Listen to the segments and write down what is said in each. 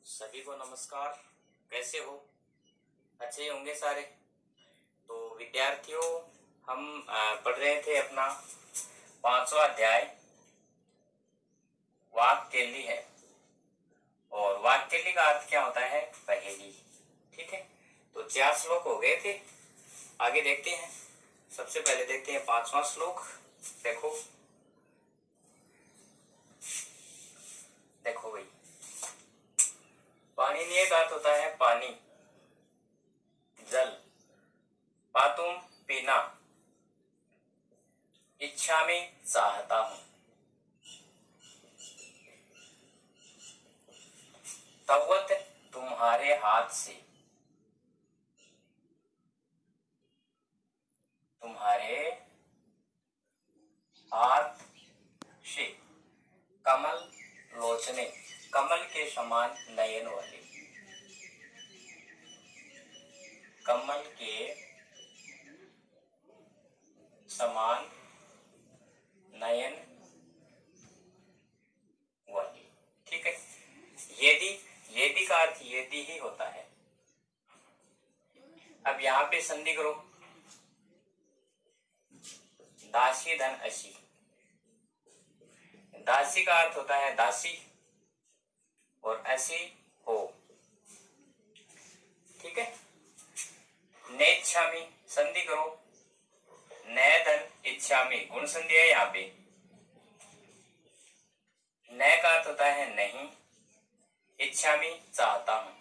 सभी को नमस्कार। कैसे हो? अच्छे होंगे सारे। तो विद्यार्थियों, हम पढ़ रहे थे अपना 5वां अध्याय वाक्यली है। और वाक्यली का अर्थ क्या होता है? पहेली। ठीक है, तो 4 श्लोक हो गए थे। आगे देखते हैं। सबसे पहले देखते हैं 5वां श्लोक। देखो देखो भाई, पाणिनीय का अर्थ होता है पानी, जल। पातुम पीना, इच्छा में चाहता हूं। तवत तुम्हारे हाथ से, तुम्हारे हाथ से। कमल लोचने, कमल के समान नयन वाली, कमल के समान नयन वाली। ठीक है, यदि, यदि का अर्थ यदि ही होता है। अब यहाँ पे संधि करो, दासी धन असी। दासी का अर्थ होता है दासी और असी हो। ठीक है, नेच्छामि, संधि करो, नय धन इच्छामि। गुण संधि है यहाँ पे। नय का अर्थ होता है नहीं, इच्छामि चाहता हूं।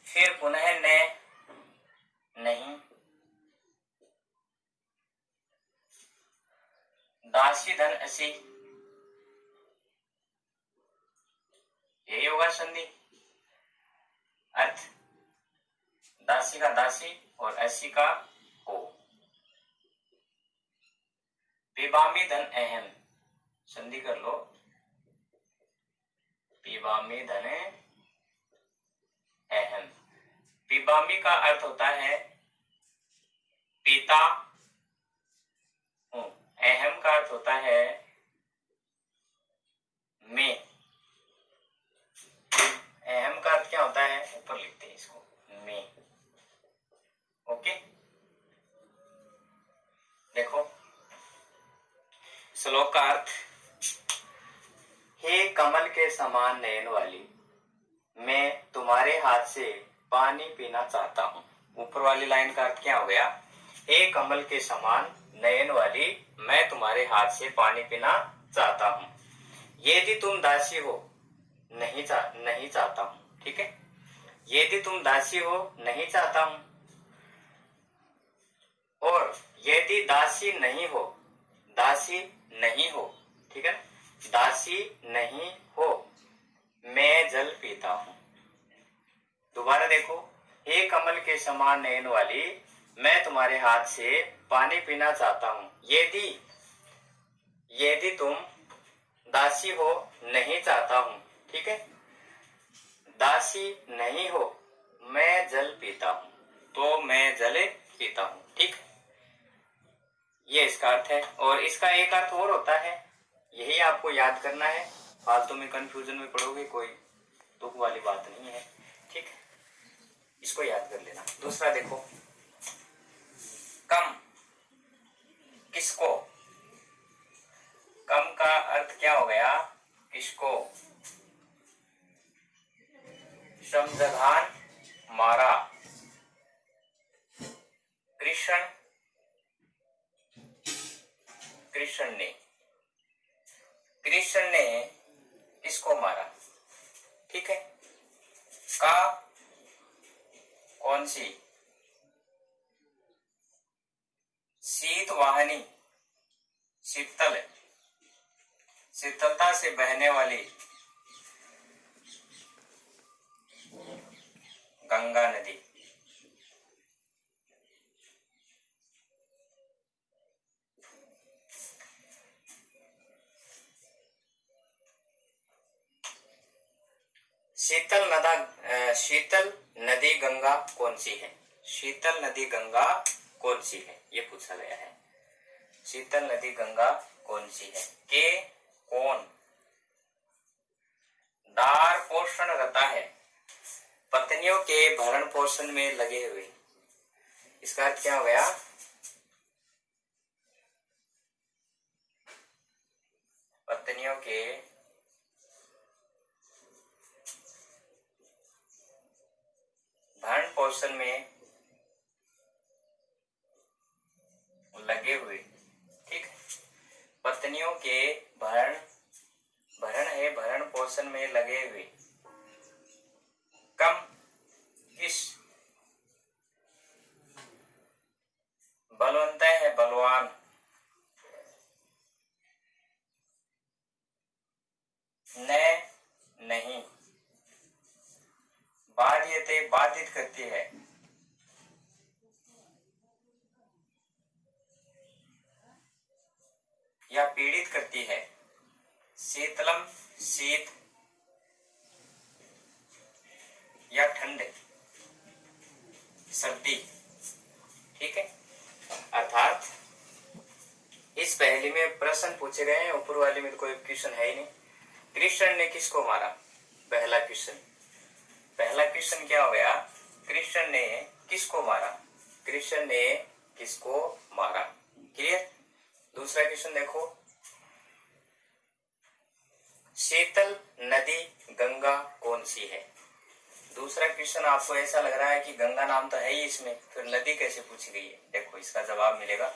फिर पुनः नय नहीं, दासी धन असी, यही होगा संधि। अर्थ दासी का दासी और असी का हो। पिबामी धन अहम, संधि कर लो, पिबामी धन अहम। पिबामी का अर्थ होता है पिता हूं। अहम का अर्थ होता है मैं। अहम का अर्थ क्या होता है? ऊपर लिखते हैं इसको, मैं। ओके, देखो श्लोक का अर्थ, हे कमल के समान नयन वाली, मैं तुम्हारे हाथ से पानी पीना चाहता हूं। ऊपर वाली लाइन का अर्थ क्या हो गया? हे कमल के समान नयन वाली, मैं तुम्हारे हाथ से पानी पीना चाहता हूं। यदि तुम दासी हो, नहीं चाहता हूं। ठीक है, यदि तुम दासी हो, नहीं चाहता हूं। और यदि दासी नहीं हो, दासी नहीं हो, ठीक है, दासी नहीं हो, मैं जल पीता हूं। दोबारा देखो, हे कमल के समान नयन वाली, मैं तुम्हारे हाथ से पानी पीना चाहता हूं। यदि, यदि तुम दासी हो, नहीं चाहता हूं। ठीक है, दासी नहीं हो, मैं जल पीता हूं, तो मैं जल पीता हूं। ठीक, ये इसका अर्थ है। और इसका एक अर्थ और होता है, यही आपको याद करना है। फालतू में कंफ्यूजन में पड़ोगे, कोई दुख वाली बात नहीं है। ठीक, इसको याद कर लेना। दूसरा देखो, कम, किसको। कम का अर्थ क्या हो गया? किसको। समझान मारा, कृष्ण, कृष्ण ने, कृष्ण ने किसको मारा। ठीक है, का कौन सी। शीत वाहिनी, शीतल, शीतलता से बहने वाली गंगा नदी। शीतल नदी गंगा कौन सी है? शीतल नदी गंगा कौन सी है, ये पूछा गया है। शीतल नदी गंगा कौन सी है? के कौन। दार पोषण रहता है, पत्नियों के भरण पोषण में लगे हुए। इसका अर्थ क्या हो गया, पत्नियों के भरण पोषण में लगे हुए। ठीक, पत्नियों के भरण पोषण में लगे हुए। कम किस, बलवंत है बलवान। न नहीं, बाध्यते बाधित करती है। या पीड़ित करती है। शीतलम शीत या ठंड, सर्दी। ठीक है, अर्थात इस पहेली में प्रश्न पूछे गए हैं, ऊपर वाले में तो कोई क्वेश्चन है ही नहीं। कृष्ण ने किसको मारा, पहला क्वेश्चन क्या हो गया, कृष्ण ने किसको मारा, कृष्ण ने किसको मारा। क्लियर। दूसरा क्वेश्चन देखो, शीतल नदी गंगा कौन सी है। दूसरा क्वेश्चन आपको ऐसा लग रहा है कि गंगा नाम तो है ही इसमें, फिर नदी कैसे पूछी गई है। देखो इसका जवाब मिलेगा,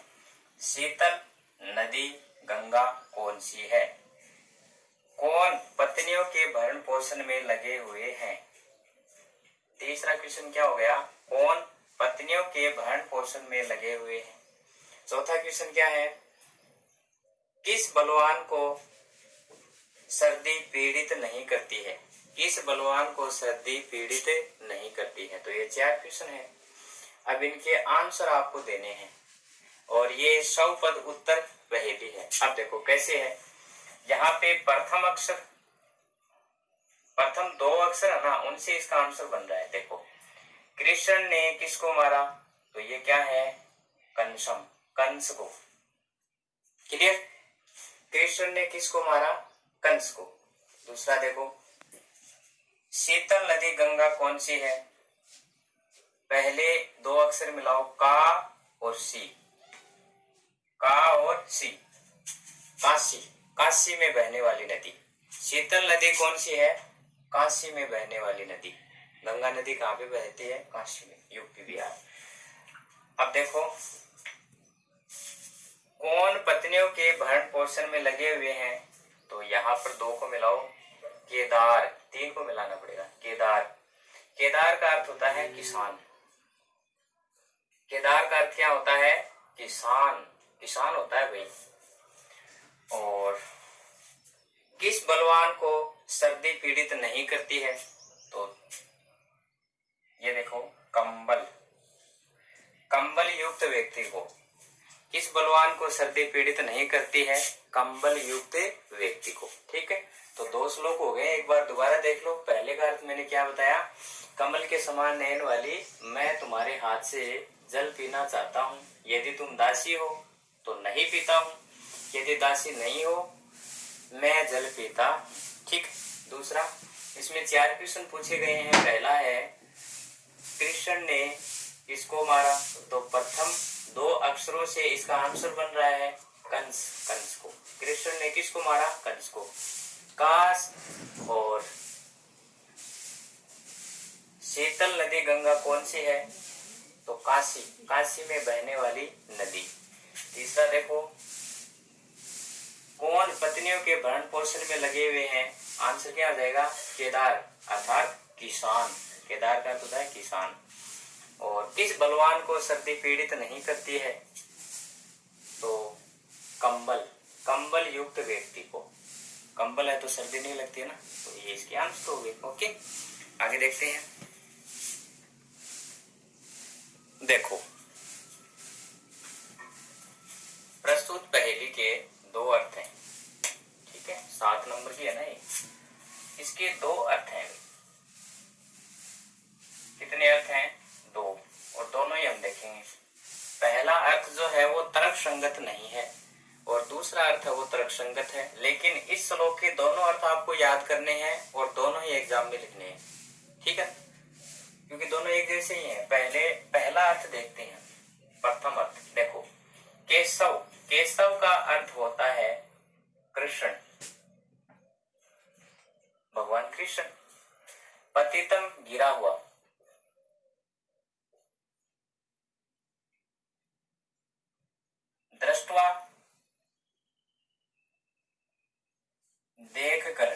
शीतल नदी गंगा कौन सी है। कौन पत्नियों के भरण पोषण में लगे हुए हैं। तीसरा क्वेश्चन क्या हो गया, कौन पत्नियों के भरण पोषण में लगे हुए हैं। चौथा क्वेश्चन क्या है, किस बलवान को सर्दी पीड़ित नहीं करती है, किस बलवान को सर्दी पीड़ित नहीं करती है। तो ये 4 क्वेश्चन है। अब इनके आंसर आपको देने हैं और ये 100 पद उत्तर पहेली है। अब देखो कैसे है, यहाँ पे प्रथम 2 अक्षर है ना, उनसे इसका आंसर बन रहा है। देखो, कृष्ण ने किसको मारा, तो ये क्या है, कंसम, कंस को। क्लियर, कृष्ण ने किसको मारा, कंस को। दूसरा देखो, शीतल नदी गंगा कौन सी है, पहले 2 अक्षर मिलाओ, का और सी, का और सी, काशी, काशी में बहने वाली नदी। शीतल नदी कौन सी है, काशी में बहने वाली नदी। गंगा नदी कहाँ पे बहती है, काशी में, यूपी बिहार। अब देखो, कौन पत्नियों के भरण पोषण में लगे हुए हैं, तो यहाँ पर 2 को मिलाओ, केदार, 3 को मिलाना पड़ेगा, केदार। केदार का अर्थ होता है किसान, केदार का अर्थ क्या होता है, किसान, किसान होता है भाई। और किस बलवान को सर्दी पीड़ित नहीं करती है, तो ये देखो, कंबल, कंबल युक्त व्यक्ति को। किस बलवान को सर्दी पीड़ित नहीं करती है, कंबल युक्त व्यक्ति को। ठीक है, तो 2 श्लोक हो गए, एक बार दोबारा देख लो। पहले का अर्थ मैंने क्या बताया, कमल के समान नयन वाली मैं तुम्हारे हाथ से जल पीना चाहता हूँ, यदि तुम दासी हो तो नहीं पीता हूँ, यदि दासी नहीं हो मैं जल पीता। ठीक। दूसरा, इसमें 4 क्वेश्चन पूछे गए हैं। पहला है, कृष्ण ने किसको मारा, तो प्रथम 2 अक्षरों से इसका आंसर बन रहा है कंस, कंस को। कृष्ण ने किसको मारा, कंस को। काश और शीतल नदी गंगा कौन सी है, तो काशी, काशी में बहने वाली नदी। तीसरा देखो, कौन पत्नियों के भरण पोषण में लगे हुए हैं, आंसर क्या आ जाएगा, केदार, अर्थात किसान। केदार का होता है किसान। और किस बलवान को सर्दी पीड़ित नहीं करती है, तो कंबल, कंबल युक्त व्यक्ति को। कंबल है तो सर्दी नहीं लगती है ना, तो ये इसके आंसर हो गए। ओके, आगे देखते हैं। देखो, प्रस्तुत पहेली के 2 अर्थ हैं। ठीक है, 7 नंबर की है ना ये, इसके 2 अर्थ हैं। कितने अर्थ हैं, 2, और दोनों ही हम देखेंगे। पहला अर्थ जो है वो तर्क संगत नहीं है, और दूसरा अर्थ है वो तर्कसंगत है। लेकिन इस श्लोक के दोनों अर्थ आपको याद करने हैं और दोनों ही एग्जाम में लिखने हैं, ठीक है, क्योंकि दोनों एक जैसे ही हैं। पहला अर्थ देखते हैं। प्रथम अर्थ देखो, केशव, केशव का अर्थ होता है कृष्ण, भगवान कृष्ण। पतितम गिरा हुआ, दृष्टवा देख कर,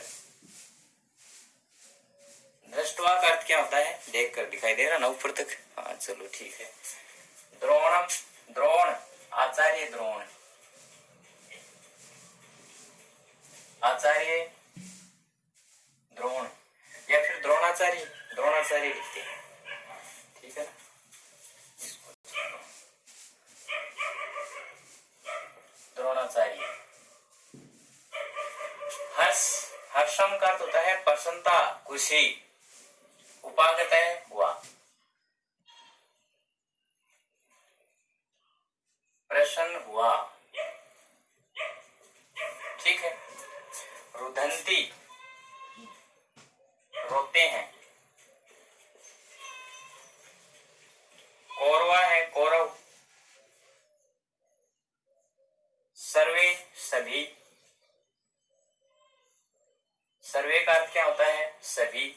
दृष्टवा का अर्थ क्या होता है? देख कर, दिखाई दे रहा ना ऊपर तक? हाँ चलो ठीक है। द्रोणम, द्रोण, आचार्य द्रोण, आचार्य द्रोण, या फिर द्रोणाचार्य, द्रोणाचार्य लिखते हैं, ठीक है ना। द्रोणाचार्य। हर्ष, हर्षम का अर्थ होता है प्रसन्नता, खुशी। उपागत है हुआ, प्रसन्न हुआ, ठीक है। रुदंती, रोते हैं। कौरवा है कौरव, सर्वे सभी, सर्वे का अर्थ क्या होता है? सभी।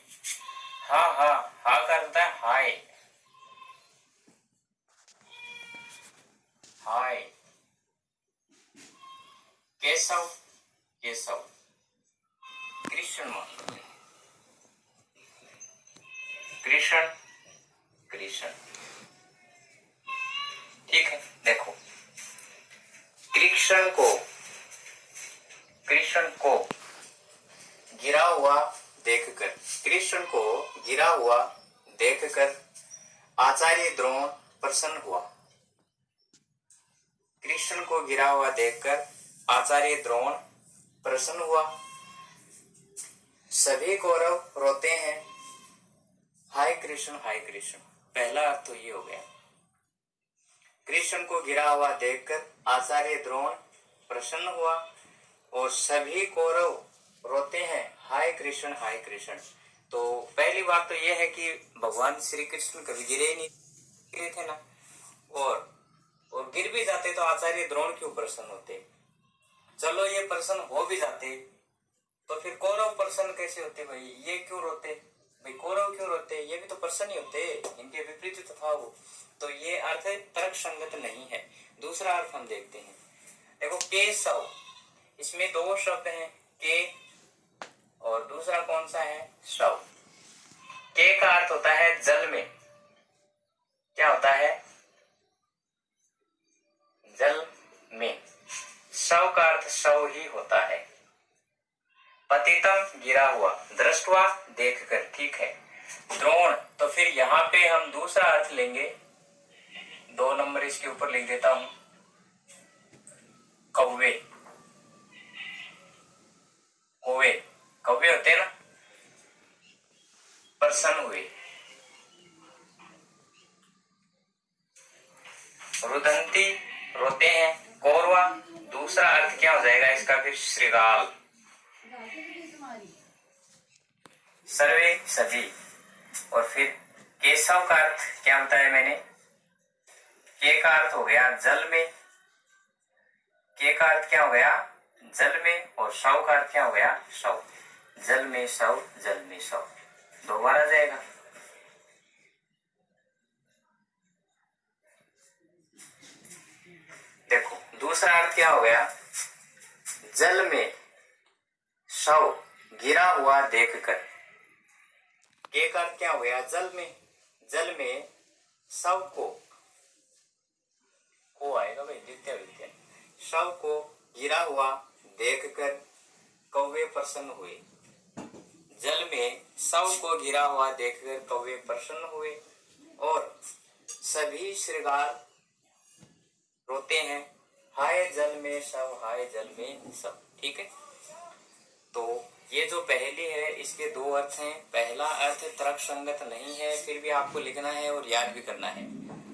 हा हा, हा का अर्थ होता है हाय, हाय। केशव, केशव, कृष्ण, कृष्ण, कृष्ण, ठीक है। देखो, कृष्ण को, कृष्ण को गिरा हुआ देखकर, कृष्ण को गिरा हुआ देखकर आचार्य द्रोण प्रसन्न हुआ। कृष्ण को गिरा हुआ देखकर आचार्य द्रोण प्रसन्न हुआ। सभी कौरव रोते हैं, हाय कृष्ण, हाय कृष्ण। पहला अर्थ तो ये हो गया। कृष्ण को गिरा हुआ देखकर आचार्य द्रोण प्रसन्न हुआ और सभी कौरव रोते हैं, हाय कृष्ण, हाय कृष्ण। तो पहली बात तो यह है कि भगवान श्री कृष्ण कभी गिरे ही नहीं, गिरे थे ना, और गिर भी जाते तो आचार्य द्रोण क्यों प्रसन्न होते? चलो ये प्रसन्न हो भी जाते तो फिर कौरव प्रसन्न कैसे होते? भाई ये क्यों रोते? भाई कौरव क्यों रोते? ये भी तो प्रसन्न ही होते, इनके विपरीत तो था वो। तो ये अर्थ तर्क संगत नहीं है। दूसरा अर्थ हम देखते हैं। देखो, केशव, इसमें दो शब्द हैं, के और दूसरा कौन सा है? शव। के का अर्थ होता है जल में, क्या होता है? जल में। शव का अर्थ शव ही होता है। पतितम गिरा हुआ, दृष्टवा देखकर, ठीक है। द्रोण, तो फिर यहाँ पे हम दूसरा अर्थ लेंगे, 2 नंबर इसके ऊपर लिख देता हूं, कौवे, कौवे, कौवे होते हैं ना, प्रसन्न हुए। रुदंती, रोते हैं। कौरवा, दूसरा अर्थ क्या हो जाएगा इसका फिर? श्रृगाल। सर्वे सभी, और फिर केशव का अर्थ क्या बताया मैंने? के का अर्थ हो गया जल में, के का अर्थ क्या हो गया? जल में, और शव का अर्थ क्या हो गया? शव। जल में शव, जल में शव, दोबारा जाएगा। देखो, दूसरा अर्थ क्या हो गया? जल में शव गिरा हुआ देखकर। के का अर्थ क्या हो गया? जल में, जल में शव को आएगा भाई, द्वितीय विद्या। शव को गिरा हुआ देखकर कौवे प्रसन्न हुए। जल में शव को गिरा हुआ देखकर कौवे प्रसन्न हुए और सभी श्रृगाल रोते हैं, हाय जल में शव, हाय जल में शव, ठीक है। तो ये जो पहली है इसके 2 अर्थ हैं। पहला अर्थ तर्क संगत नहीं है, फिर भी आपको लिखना है और याद भी करना है।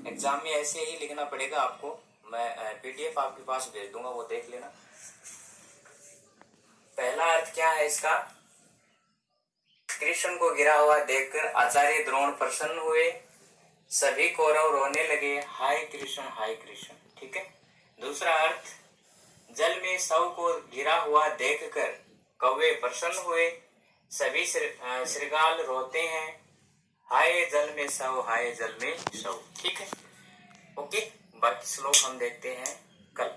एग्जाम में ऐसे ही लिखना पड़ेगा आपको, मैं पीडीएफ आपके पास भेज दूंगा, वो देख लेना। पहला अर्थ क्या है इसका? कृष्ण को गिरा हुआ देखकर आचार्य द्रोण प्रसन्न हुए, सभी कौरव रोने लगे, हाय कृष्ण। ठीक है। दूसरा अर्थ, जल में शव को गिरा हुआ देखकर कौवे प्रसन्न हुए, सभी श्रृगाल रोते हैं, हाय जल में शव। ठीक है। ओके, बाकी श्लोक हम देखते हैं कल।